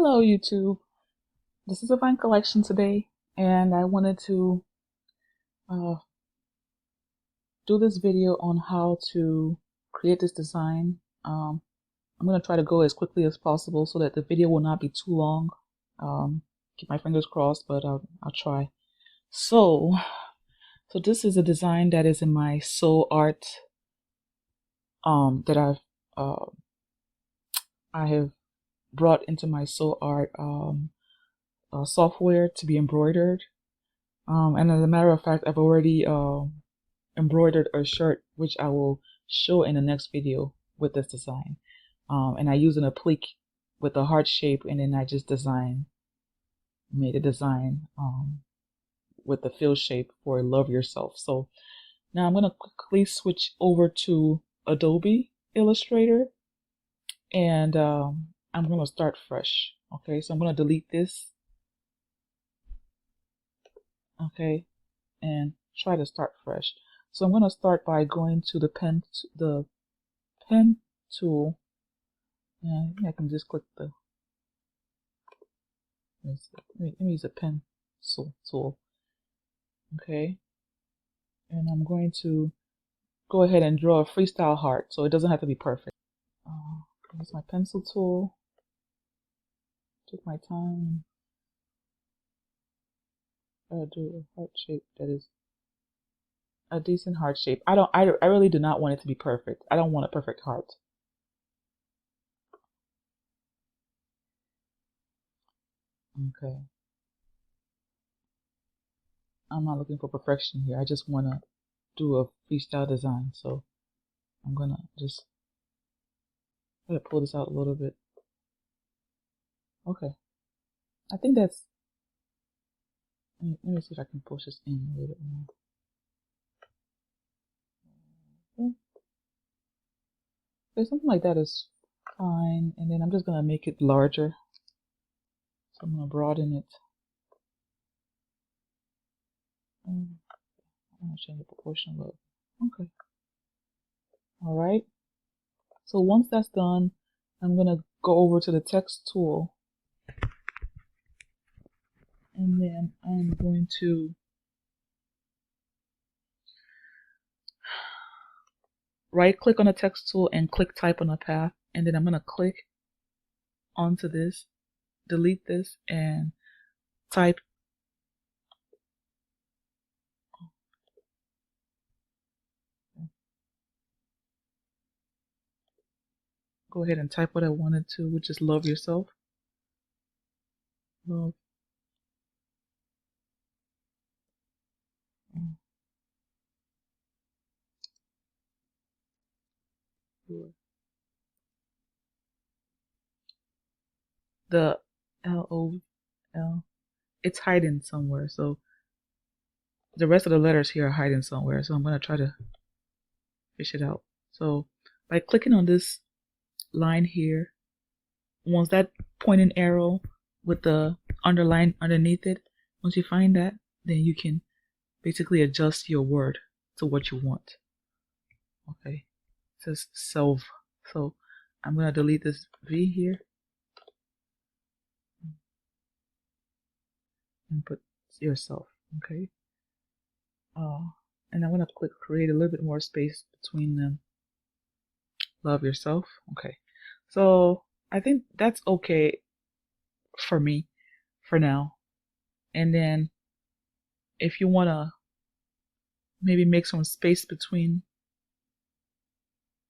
Hello YouTube. This is a fine collection today, and I wanted to uh, do this video on how to create this design. I'm going to try to go as quickly as possible so that the video will not be too long. Keep my fingers crossed, but I'll try. So this is a design that is in my Soul Art that uh, I have brought into my Soul Art software to be embroidered. And as a matter of fact, I've already embroidered a shirt, which I will show in the next video with this design. And I use an applique with a heart shape, and then I just made a design with the fill shape for Love Yourself. So now I'm going to quickly switch over to Adobe Illustrator, and I'm going to start fresh. Okay, so I'm going to delete this. Okay, and try to start fresh. So I'm going to start by going to the pen tool. Yeah, I can just click the. Let me use a pencil tool. Okay, and I'm going to go ahead and draw a freestyle heart, so it doesn't have to be perfect. Use my pencil tool. Take my time. Do a heart shape that is a decent heart shape. I really do not want it to be perfect. I don't want a perfect heart. Okay. I'm not looking for perfection here. I just want to do a freestyle design. So I'm going to just try to pull this out a little bit. Okay. I think that's, let me see if I can push this in a little bit more. Okay, something like that is fine. And then I'm just going to make it larger. So I'm going to broaden it. I'm going to change the proportion a little. Okay. All right. So once that's done, I'm going to go over to the text tool. And then I'm going to right click on the text tool and click type on a path. And then I'm going to click onto this, delete this, and type. Go ahead and type what I wanted to, which is love yourself. Love. The LOL, it's hiding somewhere. So the rest of the letters here are hiding somewhere. So I'm going to try to fish it out. So by clicking on this line here, once that pointing arrow with the underline underneath it, once you find that, then you can basically adjust your word to what you want. Okay, it says self. So I'm going to delete this V here and put yourself. Okay. And I'm going to click create a little bit more space between them. Love yourself. Okay. So I think that's okay for me for now. And then if you want to maybe make some space between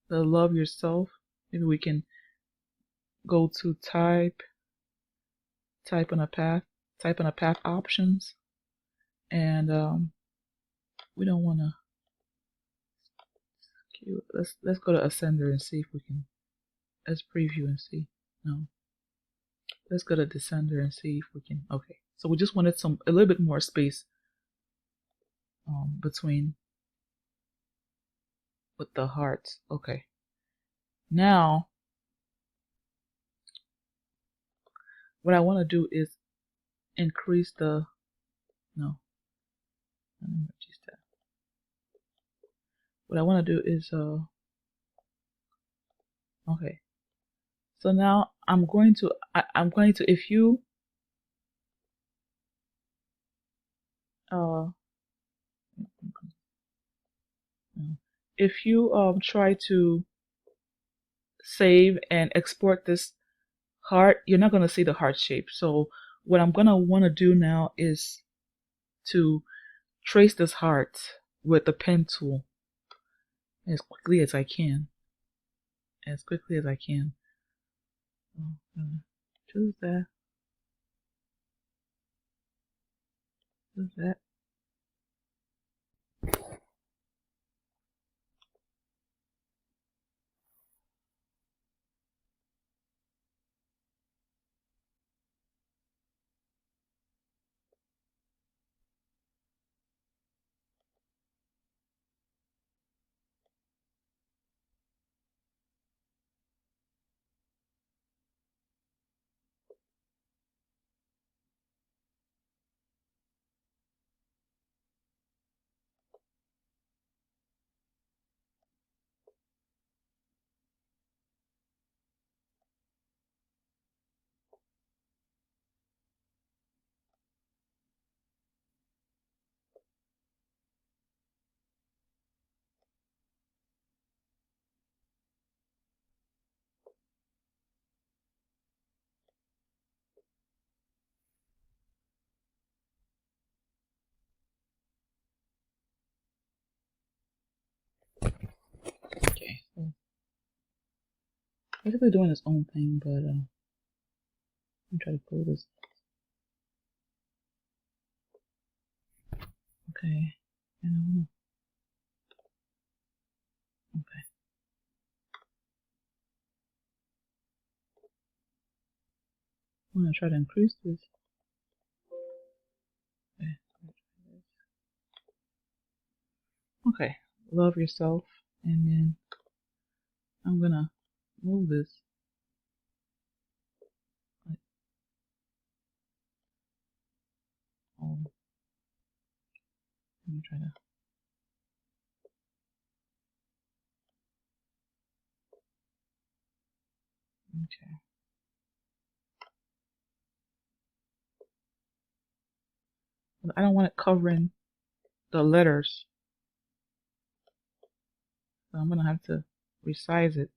the love yourself, maybe we can go to type on a path, options. And we don't want to, let's go to ascender and see if we can, let's preview and see. No, let's go to descender and see if we can. Okay, so we just wanted a little bit more space between with the hearts. Okay, now what I want to do is increase the, no, what I want to do is okay, So now I'm going to, uh, if you try to save and export this heart, you're not going to see the heart shape. So what I'm going to want to do now is to trace this heart with the pen tool as quickly as I can. As quickly as I can. Choose that. Choose that. Okay. So basically doing its own thing, but I'm trying to pull this. Okay. And okay. I'm gonna try to increase this. Okay. Okay. Love yourself, and then I'm gonna move this. Like, let me try to. Okay. But I don't want it covering the letters, so I'm gonna have to resize it.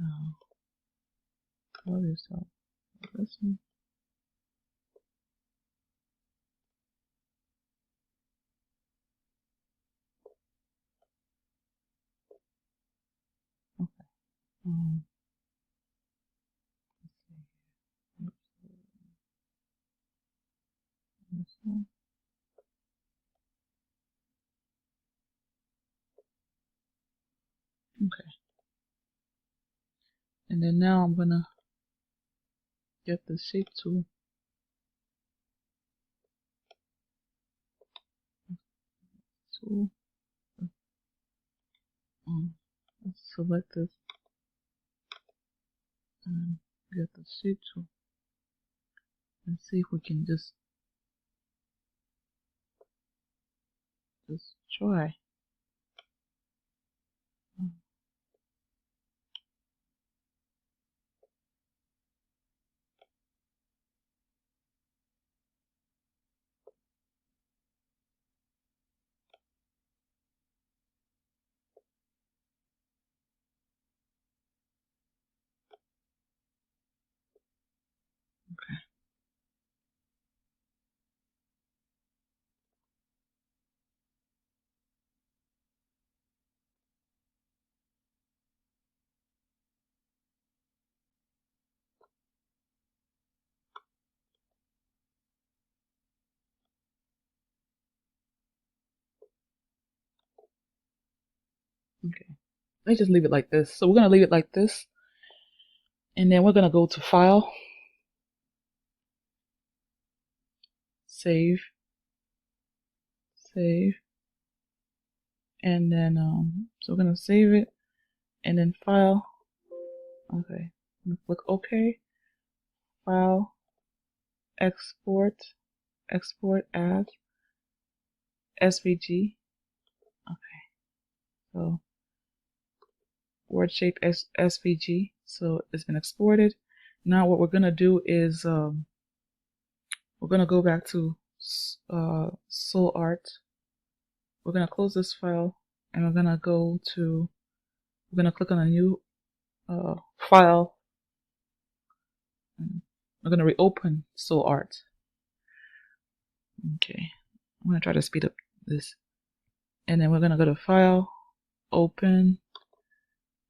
Oh, love yourself. This one. Okay. Let's see. This one. Okay. And then now I'm gonna get the shape tool. Tool. Let's select this and get the shape tool and see if we can just try. Okay. Let's just leave it like this. So we're gonna leave it like this, and then we're gonna go to File, Save, Save, and then so we're gonna save it, and then File. Okay. I'm gonna click OK. File, Export, Export as SVG. Okay. So word shape SVG. So it's been exported. Now what we're gonna do is we're gonna go back to Soul Art. We're gonna close this file and we're gonna click on a new file. We're gonna reopen Soul Art. Okay, I'm gonna try to speed up this, and then we're gonna go to File, Open.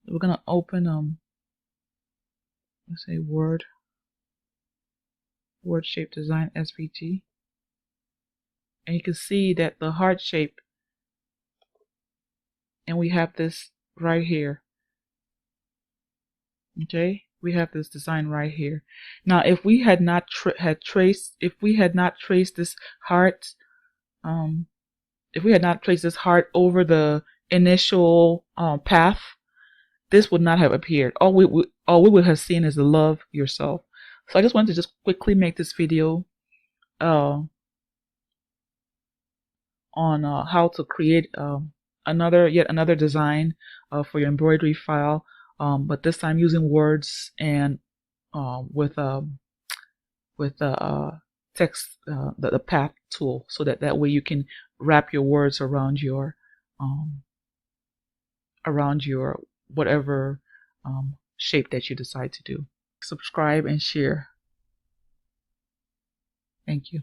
We're gonna open let's say Word Shape Design SVG, and you can see that the heart shape, and we have this right here. Okay, we have this design right here. Now, if we had not traced this heart, if we had not traced this heart over the initial path, this would not have appeared. All we would have seen is the love yourself. So I just wanted to just quickly make this video on how to create yet another design for your embroidery file, but this time using words and with text, the path tool, so that way you can wrap your words around your whatever shape that you decide to do. Subscribe and share. Thank you.